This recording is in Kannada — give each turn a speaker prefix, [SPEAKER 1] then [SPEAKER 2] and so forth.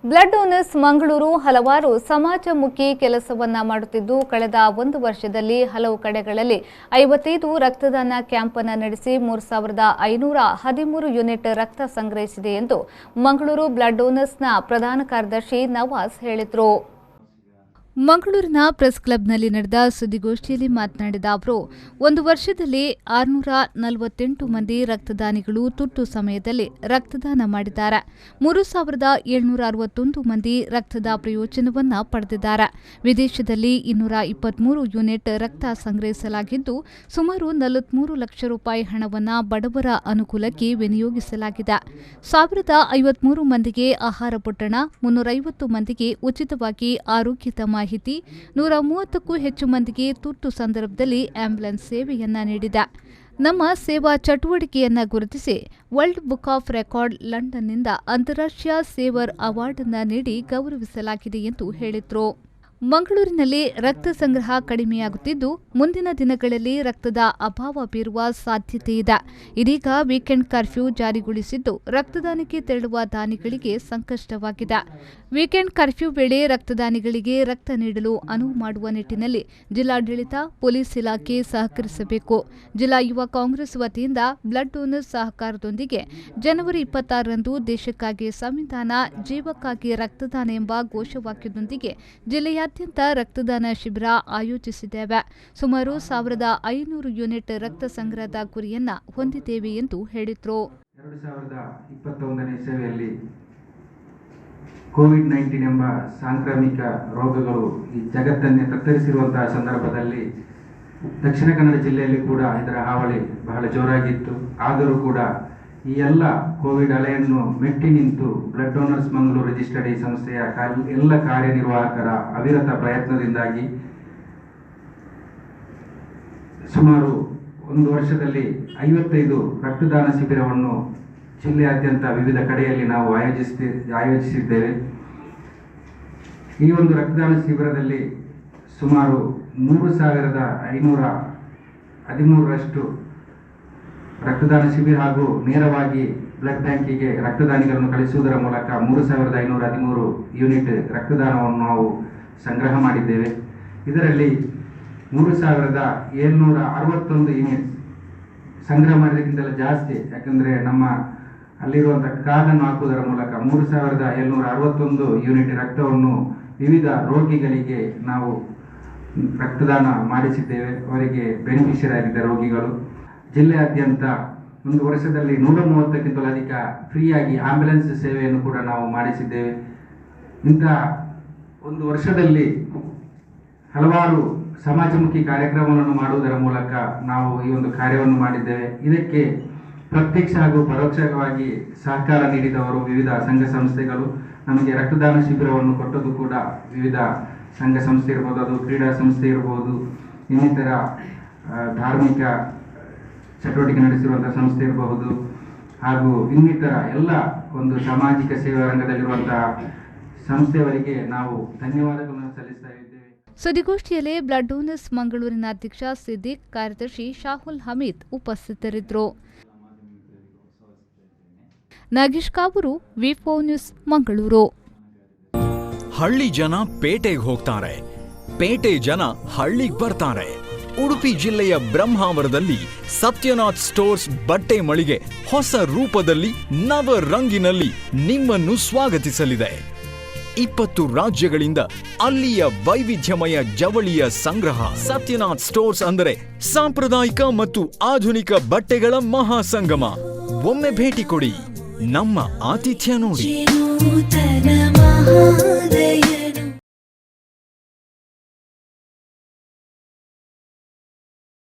[SPEAKER 1] ಬ್ಲಡ್ ಡೋನರ್ಸ್ ಮಂಗಳೂರು ಹಲವಾರು ಸಮಾಜಮುಖಿ ಕೆಲಸವನ್ನ ಮಾಡುತ್ತಿದ್ದು ಕಳೆದ 1 ವರ್ಷದಲ್ಲಿ ಹಲವು ಕಡೆಗಳಲ್ಲಿ 55 ರಕ್ತದಾನ ಕ್ಯಾಂಪ್ ಅನ್ನು ನಡೆಸಿ 3513 ಯೂನಿಟ್ ರಕ್ತ ಸಂಗ್ರಹಿಸಿದೆ ಎಂದು ಮಂಗಳೂರು ಬ್ಲಡ್ ಡೋನರ್ಸ್ನ ಪ್ರಧಾನ ಕಾರ್ಯದರ್ಶಿ ನವಾಜ್ ಹೇಳಿದರು. ಮಂಗಳೂರಿನ ಪ್ರೆಸ್ ಕ್ಲಬ್ನಲ್ಲಿ ನಡೆದ ಸುದ್ದಿಗೋಷ್ಠಿಯಲ್ಲಿ ಮಾತನಾಡಿದ ಅವರು 1 ವರ್ಷದಲ್ಲಿ 648 ಮಂದಿ ರಕ್ತದಾನಿಗಳು ತುರ್ತು ಸಮಯದಲ್ಲಿ ರಕ್ತದಾನ ಮಾಡಿದ್ದಾರೆ. 3761 ಮಂದಿ ರಕ್ತದ ಪ್ರಯೋಜನವನ್ನು ಪಡೆದಿದ್ದಾರೆ. ವಿದೇಶದಲ್ಲಿ 223 ಯೂನಿಟ್ ರಕ್ತ ಸಂಗ್ರಹಿಸಲಾಗಿದ್ದು ಸುಮಾರು 43 ಲಕ್ಷ ರೂಪಾಯಿ ಹಣವನ್ನು ಬಡವರ ಅನುಕೂಲಕ್ಕೆ ವಿನಿಯೋಗಿಸಲಾಗಿದೆ. 1053 ಮಂದಿಗೆ ಆಹಾರ ಪೊಟ್ಟಣ, 350 ಮಂದಿಗೆ ಉಚಿತವಾಗಿ ಆರೋಗ್ಯದ ಮಾಹಿತಿ, 130ಕ್ಕೂ ಹೆಚ್ಚು ಮಂದಿಗೆ ತುರ್ತು ಸಂದರ್ಭದಲ್ಲಿ ಆಂಬ್ಯುಲೆನ್ಸ್ ಸೇವೆಯನ್ನ ನೀಡಿದೆ. ನಮ್ಮ ಸೇವಾ ಚಟುವಟಿಕೆಯನ್ನು ಗುರುತಿಸಿ ವರ್ಲ್ಡ್ ಬುಕ್ ಆಫ್ ರೆಕಾರ್ಡ್ ಲಂಡನ್ನಿಂದ ಅಂತಾರಾಷ್ಟ್ರೀಯ ಸೇವರ್ ಅವಾರ್ಡ್ ಅನ್ನು ನೀಡಿ ಗೌರವಿಸಲಾಗಿದೆ ಎಂದು ಹೇಳಿದರು. ಮಂಗಳೂರಿನಲ್ಲಿ ರಕ್ತ ಸಂಗ್ರಹ ಕಡಿಮೆಯಾಗುತ್ತಿದ್ದು ಮುಂದಿನ ದಿನಗಳಲ್ಲಿ ರಕ್ತದ ಅಭಾವ ಬೀರುವ ಸಾಧ್ಯತೆ ಇದೆ. ಇದೀಗ ವೀಕೆಂಡ್ ಕರ್ಫ್ಯೂ ಜಾರಿಗೊಳಿಸಿದ್ದು ರಕ್ತದಾನಕ್ಕೆ ತೆರಳುವ ದಾನಿಗಳಿಗೆ ಸಂಕಷ್ಟವಾಗಿದೆ. ವೀಕೆಂಡ್ ಕರ್ಫ್ಯೂ ವೇಳೆ ರಕ್ತದಾನಿಗಳಿಗೆ ರಕ್ತ ನೀಡಲು ಅನುವು ಮಾಡುವ ನಿಟ್ಟಿನಲ್ಲಿ ಜಿಲ್ಲಾಡಳಿತ, ಪೊಲೀಸ್ ಇಲಾಖೆ ಸಹಕರಿಸಬೇಕು. ಜಿಲ್ಲಾ ಯುವ ಕಾಂಗ್ರೆಸ್ ವತಿಯಿಂದ ಬ್ಲಡ್ ಡೋನರ್ಸ್ ಸಹಕಾರದೊಂದಿಗೆ ಜನವರಿ 26ರಂದು ದೇಶಕ್ಕಾಗಿ ಸಂವಿಧಾನ, ಜೀವಕ್ಕಾಗಿ ರಕ್ತದಾನ ಎಂಬ ಘೋಷವಾಕ್ಯದೊಂದಿಗೆ ಜಿಲ್ಲೆಯಾದ್ಯಂತ ರಕ್ತದಾನ ಶಿಬಿರ ಆಯೋಜಿಸಿದ್ದೇವೆ. ಸುಮಾರು 1500 ಯೂನಿಟ್ ರಕ್ತ ಸಂಗ್ರಹದ ಗುರಿಯನ್ನ ಹೊಂದಿದ್ದೇವೆ ಎಂದು ಹೇಳಿದರು.
[SPEAKER 2] 2021ನೇ ಇಸವಿಯಲ್ಲಿ ಕೋವಿಡ್-19 ಎಂಬ ಸಾಂಕ್ರಾಮಿಕ ರೋಗಗಳು ಈ ಜಗತ್ತನ್ನೇ ತತ್ತರಿಸಿರುವಂತಹ ಸಂದರ್ಭದಲ್ಲಿ ದಕ್ಷಿಣ ಕನ್ನಡ ಜಿಲ್ಲೆಯಲ್ಲಿ ಕೂಡ ಇದರ ಹಾವಳಿ ಬಹಳ ಜೋರಾಗಿತ್ತು. ಆದರೂ ಕೂಡ ಈ ಎಲ್ಲ ಕೋವಿಡ್ ಅಲೆಯನ್ನು ಮೆಟ್ಟಿ ನಿಂತು ಬ್ಲಡ್ ಡೋನರ್ಸ್ ಮಂಗಳೂರು ರಿಜಿಸ್ಟರ್ಡ್ ಈ ಸಂಸ್ಥೆಯ ಎಲ್ಲ ಕಾರ್ಯನಿರ್ವಾಹಕರ ಅವಿರತ ಪ್ರಯತ್ನದಿಂದಾಗಿ ಸುಮಾರು 1 ವರ್ಷದಲ್ಲಿ 55 ರಕ್ತದಾನ ಶಿಬಿರವನ್ನು ಜಿಲ್ಲೆಯಾದ್ಯಂತ ವಿವಿಧ ಕಡೆಯಲ್ಲಿ ನಾವು ಆಯೋಜಿಸಿದ್ದೇವೆ. ಈ ಒಂದು ರಕ್ತದಾನ ಶಿಬಿರದಲ್ಲಿ ಸುಮಾರು 3513ರಷ್ಟು ರಕ್ತದಾನ ಶಿಬಿರ ಹಾಗೂ ನೇರವಾಗಿ ಬ್ಲಡ್ ಬ್ಯಾಂಕಿಗೆ ರಕ್ತದಾನಿಗಳನ್ನು ಕಳಿಸುವುದರ ಮೂಲಕ 3513 ಯೂನಿಟ್ ರಕ್ತದಾನವನ್ನು ನಾವು ಸಂಗ್ರಹ ಮಾಡಿದ್ದೇವೆ. ಇದರಲ್ಲಿ 3761 ಯೂನಿಟ್ ಸಂಗ್ರಹ ಮಾಡಿದ್ದಕ್ಕಿಂತಲೂ ಜಾಸ್ತಿ, ಯಾಕಂದರೆ ನಮ್ಮ ಅಲ್ಲಿರುವಂಥ ಕಾರ್ಡನ್ನು ಹಾಕುವುದರ ಮೂಲಕ 3761 ಯೂನಿಟ್ ರಕ್ತವನ್ನು ವಿವಿಧ ರೋಗಿಗಳಿಗೆ ನಾವು ರಕ್ತದಾನ ಮಾಡಿಸಿದ್ದೇವೆ. ಅವರಿಗೆ ಬೆನಿಫಿಷರಿ ಆಗಿದ್ದ ರೋಗಿಗಳು. ಜಿಲ್ಲೆಯಾದ್ಯಂತ 1 ವರ್ಷದಲ್ಲಿ 130ಕ್ಕಿಂತಲೂ ಅಧಿಕ ಫ್ರೀಯಾಗಿ ಆಂಬ್ಯುಲೆನ್ಸ್ ಸೇವೆಯನ್ನು ಕೂಡ ನಾವು ಮಾಡಿಸಿದ್ದೇವೆ. ಇಂತಹ 1 ವರ್ಷದಲ್ಲಿ ಹಲವಾರು ಸಮಾಜಮುಖಿ ಕಾರ್ಯಕ್ರಮಗಳನ್ನು ಮಾಡುವುದರ ಮೂಲಕ ನಾವು ಈ ಒಂದು ಕಾರ್ಯವನ್ನು ಮಾಡಿದ್ದೇವೆ. ಇದಕ್ಕೆ ಪ್ರತ್ಯಕ್ಷ ಹಾಗೂ ಪರೋಕ್ಷವಾಗಿ ಸಹಕಾರ ನೀಡಿದವರು ವಿವಿಧ ಸಂಘ ಸಂಸ್ಥೆಗಳು. ನಮಗೆ ರಕ್ತದಾನ ಶಿಬಿರವನ್ನು ಕೊಟ್ಟದ್ದು ಕೂಡ ವಿವಿಧ ಸಂಘ ಸಂಸ್ಥೆ ಇರ್ಬೋದು, ಅದು ಕ್ರೀಡಾ ಸಂಸ್ಥೆ ಇರ್ಬೋದು, ಇನ್ನಿತರ ಧಾರ್ಮಿಕ ಚಟುವಟಿಕೆ ನಡೆಸಿರುವಂತಹ ಸಂಸ್ಥೆ ಇರಬಹುದು, ಹಾಗೂ ಇನ್ನಿತರ ಎಲ್ಲ ಒಂದು ಸಾಮಾಜಿಕ ಸೇವಾ ರಂಗದಲ್ಲಿರುವಂತಹ ಸಂಸ್ಥೆಯವರಿಗೆ ನಾವು ಧನ್ಯವಾದಗಳನ್ನು ಸಲ್ಲಿಸ್ತಾ ಇದ್ದೇವೆ.
[SPEAKER 1] ಸುದ್ದಿಗೋಷ್ಠಿಯಲ್ಲಿ ಬ್ಲಡ್ ಡೋನರ್ಸ್ ಮಂಗಳೂರಿನ ಅಧ್ಯಕ್ಷ ಸಿದ್ದಿಕ್, ಕಾರ್ಯದರ್ಶಿ ಶಾಹುಲ್ ಹಮೀದ್ ಉಪಸ್ಥಿತರಿದ್ದರು. ನಾಗೇಶ್ ಕಾಬೂರು, ವಿ4 ನ್ಯೂಸ್, ಮಂಗಳೂರು.
[SPEAKER 3] ಹಳ್ಳಿ ಜನ ಪೇಟೆಗೆ ಹೋಗ್ತಾರೆ, ಪೇಟೆ ಜನ ಹಳ್ಳಿಗೆ ಬರ್ತಾರೆ. ಉಡುಪಿ ಜಿಲ್ಲೆಯ ಬ್ರಹ್ಮಾವರದಲ್ಲಿ ಸತ್ಯನಾಥ್ ಸ್ಟೋರ್ಸ್ ಬಟ್ಟೆ ಮಳಿಗೆ ಹೊಸ ರೂಪದಲ್ಲಿ ನವ ರಂಗಿನಲ್ಲಿ ನಿಮ್ಮನ್ನು ಸ್ವಾಗತಿಸಲಿದೆ. 20 ರಾಜ್ಯಗಳಿಂದ ಅಲ್ಲಿಯ ವೈವಿಧ್ಯಮಯ ಜವಳಿಯ ಸಂಗ್ರಹ. ಸತ್ಯನಾಥ್ ಸ್ಟೋರ್ಸ್ ಅಂದರೆ ಸಾಂಪ್ರದಾಯಿಕ ಮತ್ತು ಆಧುನಿಕ ಬಟ್ಟೆಗಳ ಮಹಾಸಂಗಮ. ಒಮ್ಮೆ ಭೇಟಿ ಕೊಡಿ, ನಮ್ಮ ಆತಿಥ್ಯ ನೋಡಿ.